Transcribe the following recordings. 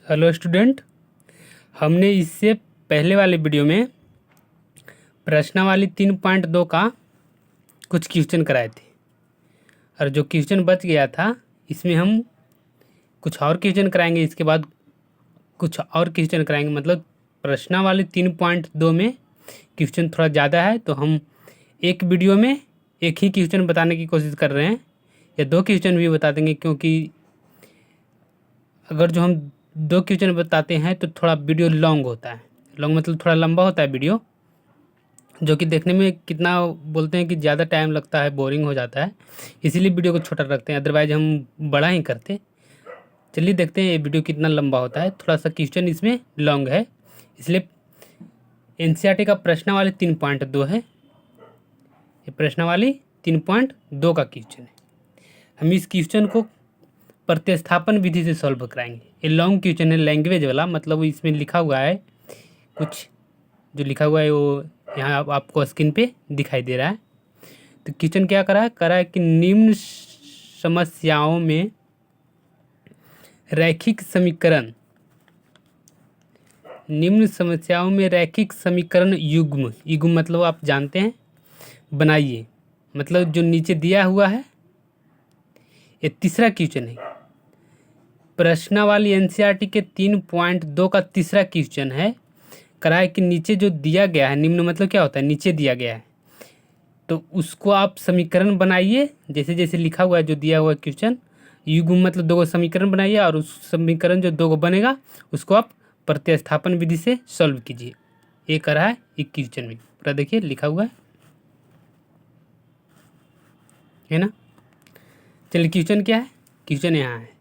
Hello student, हमने इससे पहले वाले वीडियो में प्रश्नावली 3.2 का कुछ क्वेश्चन कराए थे और जो क्वेश्चन बच गया था इसमें हम कुछ और क्वेश्चन कराएंगे। इसके बाद कुछ और क्वेश्चन कराएंगे, मतलब प्रश्नावली 3.2 में क्वेश्चन थोड़ा ज़्यादा है, तो हम एक वीडियो में एक ही क्वेश्चन बताने की कोशिश कर रहे हैं या दो क्वेश्चन भी बता देंगे, क्योंकि अगर जो हम दो क्वेश्चन बताते हैं तो थोड़ा वीडियो लॉन्ग होता है। लॉन्ग मतलब थोड़ा लंबा होता है वीडियो, जो कि देखने में कितना बोलते हैं कि ज़्यादा टाइम लगता है, बोरिंग हो जाता है, इसीलिए वीडियो को छोटा रखते हैं, अदरवाइज हम बड़ा ही करते। चलिए देखते हैं ये वीडियो कितना लंबा होता है। थोड़ा सा क्वेश्चन इसमें लॉन्ग है, इसलिए एनसीईआरटी का प्रश्नावली 3.2 है। ये प्रश्नावली 3.2 का क्वेश्चन है। हम इस क्वेश्चन को प्रतिस्थापन विधि से सॉल्व कराएंगे। ये लॉन्ग क्वेश्चन है, लैंग्वेज वाला, मतलब इसमें लिखा हुआ है कुछ, जो लिखा हुआ है वो यहाँ आपको स्क्रीन पे दिखाई दे रहा है। तो क्वेश्चन क्या करा है कि निम्न समस्याओं में रैखिक समीकरण युग्म मतलब आप जानते हैं, बनाइए। मतलब जो नीचे दिया हुआ है ये तीसरा क्वेश्चन है। प्रश्नावली एनसीईआरटी के 3.2 का तीसरा क्वेश्चन है। करा है कि नीचे जो दिया गया है, निम्न मतलब क्या होता है, नीचे दिया गया है, तो उसको आप समीकरण बनाइए जैसे जैसे लिखा हुआ है जो दिया हुआ क्वेश्चन। युग्म मतलब दो समीकरण बनाइए और उस समीकरण जो दो बनेगा उसको आप प्रतिस्थापन विधि से सॉल्व कीजिए। ये करा है एक क्वेश्चन में, पूरा देखिए लिखा हुआ है ना। चलिए क्वेश्चन क्या है, क्वेश्चन यहाँ है।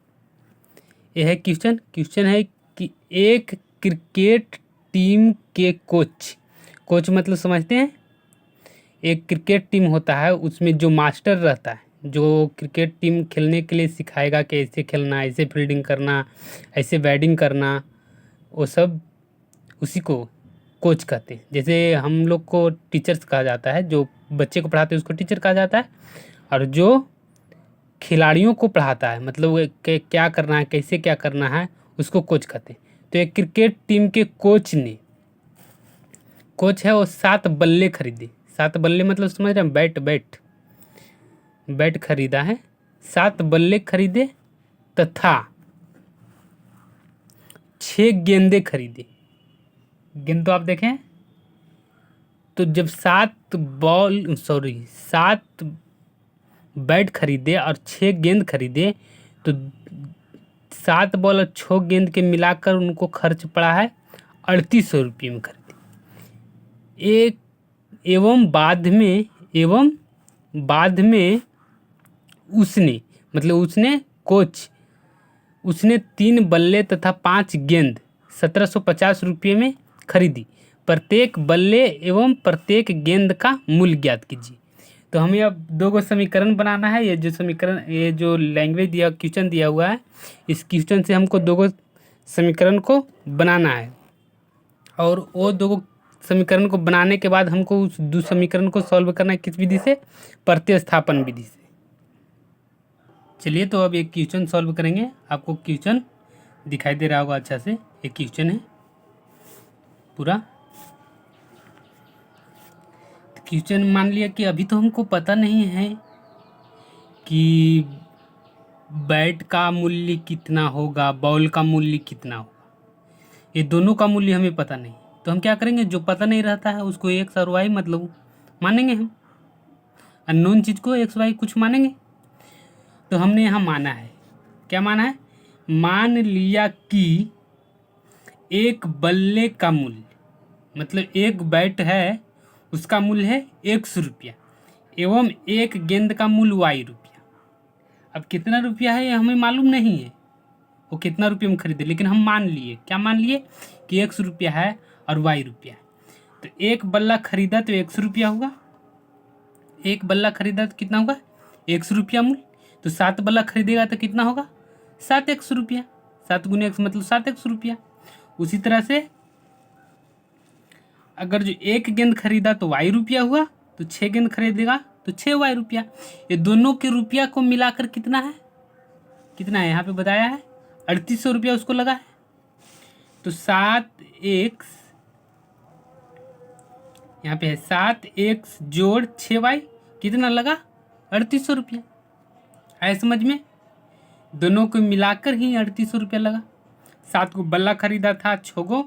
यह है क्वेश्चन है कि एक क्रिकेट टीम के कोच मतलब समझते हैं, एक क्रिकेट टीम होता है, उसमें जो मास्टर रहता है, जो क्रिकेट टीम खेलने के लिए सिखाएगा कि ऐसे खेलना, ऐसे फील्डिंग करना, ऐसे बैटिंग करना, वो सब उसी को कोच कहते हैं। जैसे हम लोग को टीचर्स कहा जाता है, जो बच्चे को पढ़ाते हैं उसको टीचर कहा जाता है, और जो खिलाड़ियों को पढ़ाता है, मतलब वो क्या करना है, कैसे क्या करना है, उसको कोच कहते हैं। तो एक क्रिकेट टीम के कोच है वो 7 बल्ले खरीदे। 7 बल्ले मतलब समझ रहे हैं, बैट खरीदा है, 7 बल्ले खरीदे तथा 6 गेंदे खरीदे। गेंद तो आप देखें, तो जब 7 बैट खरीदे और 6 गेंद खरीदे, तो 7 बॉल और 6 गेंद के मिलाकर उनको खर्च पड़ा है 3800 रुपये में खरीदे। एवं बाद में उसने 3 बल्ले तथा 5 गेंद 1750 रुपये में खरीदी। प्रत्येक बल्ले एवं प्रत्येक गेंद का मूल्य ज्ञात कीजिए। तो हमें अब दो समीकरण बनाना है। ये जो लैंग्वेज दिया क्वेश्चन दिया हुआ है, इस क्वेश्चन से हमको दो समीकरण को बनाना है, और वो दो समीकरण को बनाने के बाद हमको उस दो समीकरण को सॉल्व करना है, किस विधि से, प्रतिस्थापन विधि से। चलिए तो अब एक क्वेश्चन सॉल्व करेंगे। आपको क्वेश्चन दिखाई दे रहा होगा अच्छा से, एक क्वेश्चन है पूरा। क्वेश्चन मान लिया कि अभी तो हमको पता नहीं है कि बैट का मूल्य कितना होगा, बॉल का मूल्य कितना होगा, ये दोनों का मूल्य हमें पता नहीं। तो हम क्या करेंगे, जो पता नहीं रहता है उसको एक्स और वाई मतलब मानेंगे, हम अननोन चीज़ को एक्स वाई कुछ मानेंगे। तो हमने यहाँ माना है, क्या माना है, मान लिया कि एक बल्ले का मूल्य, मतलब एक बैट है उसका मूल्य है 100 रुपया, एवं एक गेंद का मूल्य वाई रुपया। अब कितना रुपया है ये हमें मालूम नहीं है, वो कितना रुपये में खरीदे, लेकिन हम मान लिए, क्या मान लिए कि 100 रुपया है और वाई रुपया है। तो एक बल्ला खरीदा तो 100 रुपया होगा, एक बल्ला खरीदा तो कितना होगा 100 रुपया मूल्य। तो 7 बल्ला खरीदेगा तो कितना होगा 7 100 रुपया, 7 गुने 100 मतलब 7 100 रुपया। उसी तरह से अगर जो एक गेंद खरीदा तो वाई रुपया हुआ, तो 6 गेंद खरीदेगा तो 6 वाई रुपया। ये दोनों के रुपया को मिलाकर कितना है यहाँ पे बताया है 3800 रुपया उसको लगा है। तो 7x, यहाँ पे है 7x जोड़ 6y कितना लगा 3800 रुपया। आया समझ में? दोनों को मिलाकर ही 3800 रुपया लगा। 7 को बल्ला खरीदा था, 6 को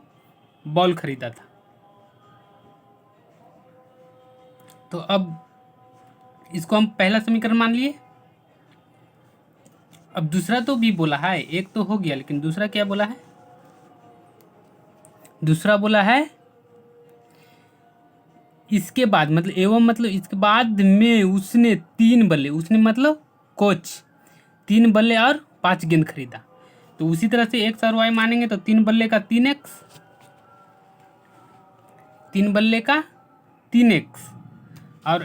बॉल खरीदा था। तो अब इसको हम पहला समीकरण मान लिए। अब दूसरा तो भी बोला है, एक तो हो गया, लेकिन दूसरा क्या बोला है? दूसरा बोला है इसके बाद, मतलब एवं मतलब इसके बाद में उसने 3 बल्ले, उसने मतलब कोच 3 बल्ले और 5 गेंद खरीदा। तो उसी तरह से एक्स और वाई मानेंगे तो 3 बल्ले का 3x, 3 बल्ले का 3x और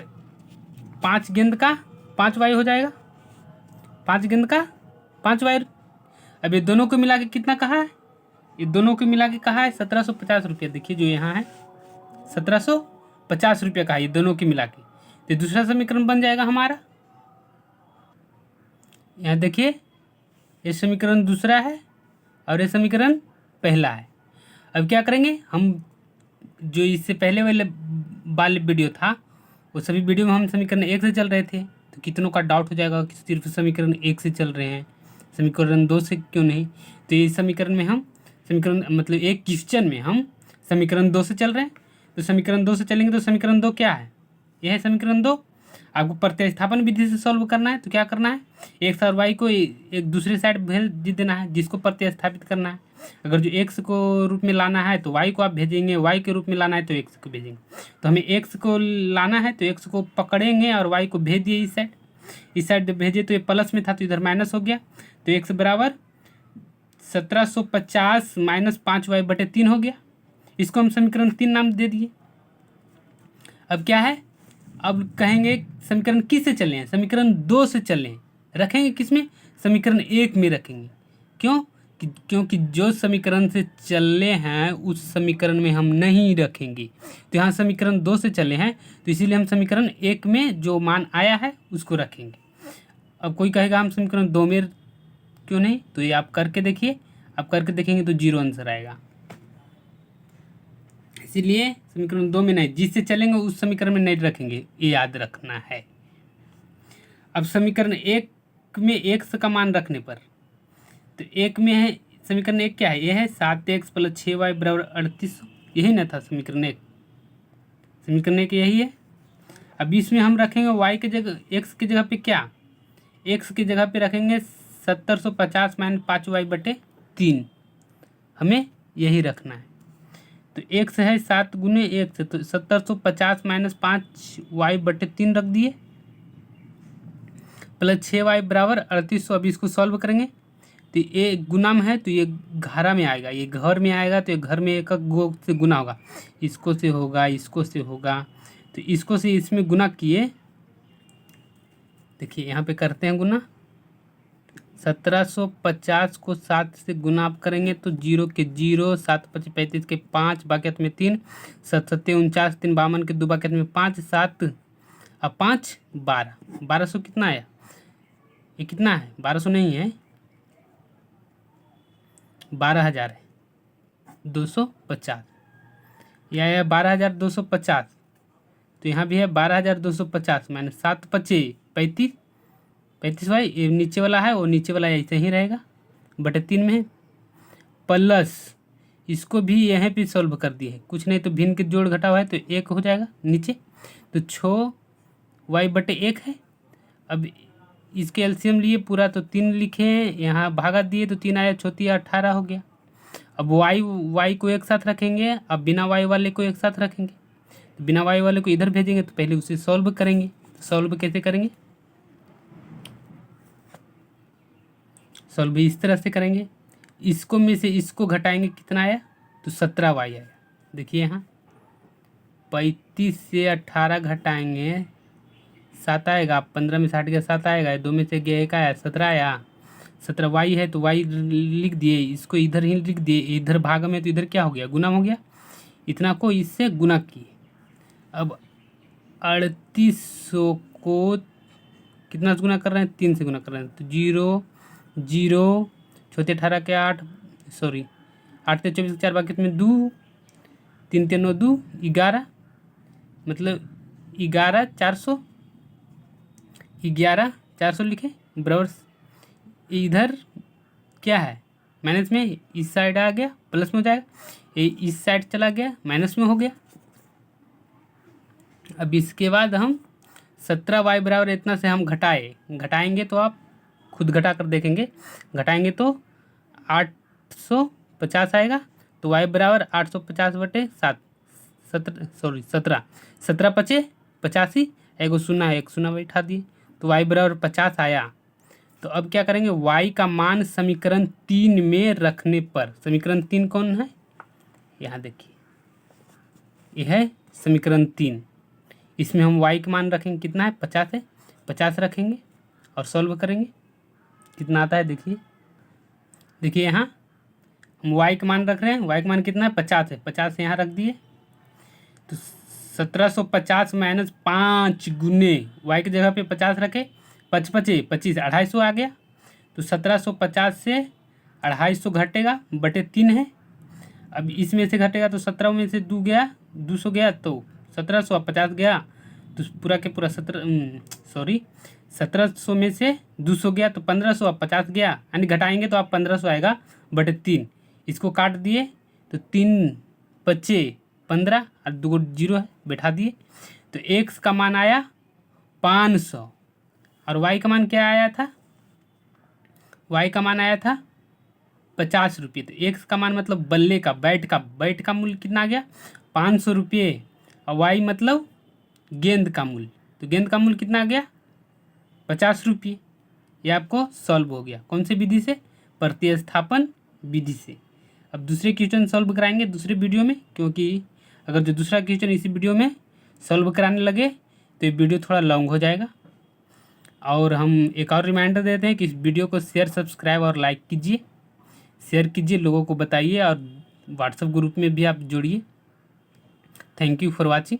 5 गेंद का 5y हो जाएगा। 5 गेंद का 5y। अब ये दोनों को मिला के कितना कहा है? ये दोनों को मिला के कहा है 1750 रुपया। देखिए जो यहाँ है 1750 रुपया का है ये दोनों के मिला के। तो दूसरा समीकरण बन जाएगा हमारा। यहाँ देखिए ये समीकरण दूसरा है और ये समीकरण पहला है। अब क्या करेंगे हम, जो इससे पहले वाले वीडियो था वो सभी वीडियो में हम समीकरण 1 से चल रहे थे, तो कितनों का डाउट हो जाएगा कि सिर्फ समीकरण 1 से चल रहे हैं, समीकरण 2 से क्यों नहीं। तो ये समीकरण में हम समीकरण मतलब एक क्वेश्चन में हम समीकरण 2 से चल रहे हैं। तो समीकरण 2 से चलेंगे तो समीकरण 2 क्या है? यह है समीकरण 2। आपको प्रतिस्थापन विधि से सॉल्व करना है। तो क्या करना है, एक्स और वाई को एक दूसरे साइड भेज देना है जिसको प्रतिस्थापित करना है। अगर जो एक्स को रूप में लाना है तो वाई को आप भेजेंगे, वाई के रूप में लाना है तो एक्स को भेजेंगे। तो हमें एक्स को लाना है तो एक्स को पकड़ेंगे और वाई को भेज दिए इस साइड। इस साइड भेजे तो ये प्लस में था तो इधर माइनस हो गया। तो एक्स बराबर 1750 माइनस 5y/3 हो गया। इसको हम समीकरण 3 नाम दे दिए। अब क्या है, अब कहेंगे समीकरण किस से चले हैं? समीकरण 2 से चले हैं। रखेंगे किस में? समीकरण 1 में रखेंगे। क्यों? क्योंकि जो समीकरण से चले हैं उस समीकरण में हम नहीं रखेंगे। तो यहाँ समीकरण 2 से चले हैं तो इसीलिए हम समीकरण 1 में जो मान आया है उसको रखेंगे। अब कोई कहेगा हम समीकरण 2 में क्यों नहीं? तो ये आप करके देखिए, आप करके देखेंगे तो 0 आंसर आएगा। इसीलिए समीकरण 2 में नहीं, जिससे चलेंगे उस समीकरण में नहीं रखेंगे, ये याद रखना है। अब समीकरण 1 में x का मान रखने पर, तो 1 में है समीकरण 1 क्या है? ये है 7x + 6y = 3800। यही ना था समीकरण 1? समीकरण 1 यही है। अब इसमें हम रखेंगे y की जगह, x की जगह पे क्या, x की जगह पे रखेंगे 1750 - 5y/3। हमें यही रखना है। तो x है 7 × 1 तो 1750 - 5y/3 रख दिए प्लस 6y = 3800। अब इसको सॉल्व करेंगे तो ये गुना में है तो ये घरा में आएगा, ये घर में आएगा तो ये घर में एक गो से गुना होगा, इसको से होगा, इसको से होगा। तो इसको से इसमें गुना किए, देखिए यहाँ पे करते हैं गुना। 1750 को 7 से गुना आप करेंगे तो 0 के 0, 7 × 5 = 35 के 5, बाकियत में 3, 7 × 7 = 49, 3 × 52 के 2, बाकियत में 5, 7 और 5 12। 1200 कितना आया? ये कितना है? 1200 नहीं है, 12,000 है 250। यह आया 12,250। तो यहाँ भी है 12,250 - 7 × 5 = 35। 35 भाई ये नीचे वाला है, वो नीचे वाला ऐसे ही रहेगा, /3 में है। प्लस इसको भी यहाँ पे सॉल्व कर दिए है, कुछ नहीं तो भिन्न के जोड़ घटा हुआ है तो 1 हो जाएगा नीचे। तो 6y/1 है। अब इसके एलसीएम लिए पूरा तो 3 लिखे हैं, यहाँ भागा दिए तो 3 आया, 34 18 हो गया। अब y को एक साथ रखेंगे, अब बिना y वाले को एक साथ रखेंगे। तो बिना y वाले को इधर भेजेंगे तो पहले उसे सॉल्व करेंगे। सॉल्व कैसे करेंगे? सॉल्व इस तरह से करेंगे, इसको में से इसको घटाएंगे, कितना आया? तो 17y आया। देखिए यहाँ 35 से 18 घटाएंगे 7 आएगा, 15 में 60 गया 7 आएगा, 2 में से गया 1 आया 17 आया। 17y है तो y लिख दिए, इसको इधर ही लिख दिए, इधर भाग में तो इधर क्या हो गया? गुना हो गया। इतना को इससे गुना किए। अब 3800 को कितना से गुना कर रहे हैं? 3 से गुना कर रहे हैं। तो 0 0 × 18 के 8, सॉरी 8 से 24 4 बाकी में 2, 3 3 9 2 11, मतलब 11 400, 11 400 लिखे बराबर। इधर क्या है माइनस में, इस साइड आ गया प्लस में हो जाएगा, ये इस साइड चला गया माइनस में हो गया। अब इसके बाद हम 17y बराबर इतना से हम घटाएंगे तो आप खुद घटा कर देखेंगे। घटाएंगे तो 850 आएगा, तो y बराबर 850/7, 17 पचे 85, एगो शून्य है, एक शून्य बैठा दिए, तो y बराबर 50 आया। तो अब क्या करेंगे, y का मान समीकरण 3 में रखने पर, समीकरण 3 कौन है, यहाँ देखिए यह है समीकरण 3, इसमें हम y का मान रखेंगे, कितना है 50 है, 50 रखेंगे और सॉल्व करेंगे, कितना आता है देखिए यहाँ हम y का मान रख रहे हैं, y का मान कितना है 50 है, 50 यहाँ रख दिए, तो 1750 माइनस 5 गुने y की जगह पे 50 रखे, 5 पचे 25, 250 आ गया, तो 1750 से 250 घटेगा बटे 3 है। अब इसमें से घटेगा तो 17 में से 2 गया, 200 गया, तो 1750 गया, तो पूरा के पूरा 1700 में से 200 गया तो 1500, अब 50 गया, यानी घटाएंगे तो आप 1500 आएगा बटे 3। इसको काट दिए तो 3 बचे 15 और 2 जीरो है, बैठा दिए, तो x का मान आया 500 और y का मान क्या आया था, y का मान आया था 50 रुपये। तो x का मान मतलब बल्ले का, बैट का मूल्य कितना आ गया 500 रुपये, और y मतलब गेंद का मूल्य, तो गेंद का मूल्य कितना आ गया 50 रुपये। ये आपको सॉल्व हो गया, कौन सी विधि से, प्रतिस्थापन विधि से। अब दूसरे क्वेश्चन सॉल्व कराएंगे दूसरे वीडियो में, क्योंकि अगर जो दूसरा क्वेश्चन इसी वीडियो में सॉल्व कराने लगे तो ये वीडियो थोड़ा लॉन्ग हो जाएगा। और हम एक और रिमाइंडर देते हैं कि इस वीडियो को शेयर, सब्सक्राइब और लाइक कीजिए, शेयर कीजिए, लोगों को बताइए और व्हाट्सएप ग्रुप में भी आप जुड़िए। Thank you for watching.